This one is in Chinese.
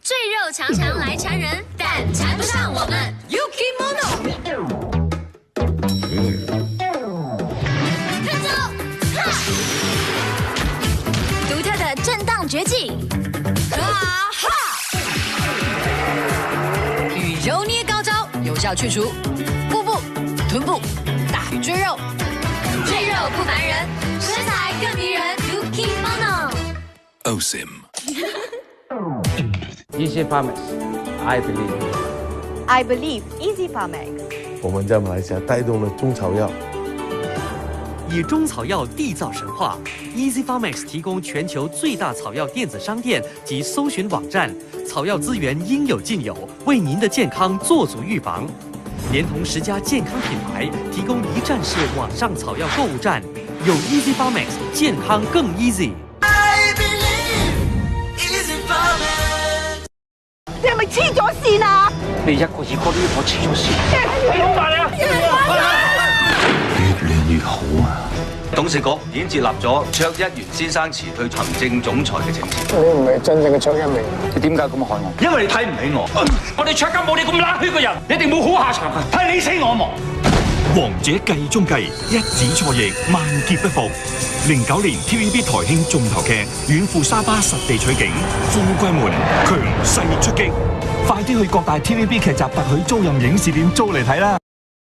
赘肉常常来缠人，但缠不上我们 Yukimono。看走，哈！独特的震荡绝技，哈哈！与揉捏高招，有效去除腹部、臀部、大腿赘肉。赘肉不烦人，身材更迷人 Yukimono。OSIM Easy Farmex, I believe. I believe Easy Farmex。我们在马来西亚带动了中草药，以中草药缔造神话。Easy Farmex 提供全球最大草药电子商店及搜寻网站，草药资源应有尽有，为您的健康做足预防。连同10家健康品牌，提供一站式网上草药购物站，有 Easy Farmex， 健康更 easy。你係咪黐咗線啊？你一個二個都要我黐咗線。你好大啊！越亂越好啊！董事局已經接納咗卓一元先生辭退行政總裁嘅請辭。你唔係真正嘅卓一鳴，你點解咁害我？因為你睇唔起我。我哋卓家冇你咁冷血嘅人，你哋冇好下場，係你死我亡。王者計中計，一子錯亦萬劫不復。09年 TVB 台慶重頭劇《遠赴沙巴實地取景》，富貴門強勢出擊，快啲去各大 TVB 劇集特許租賃影視店租嚟睇啦！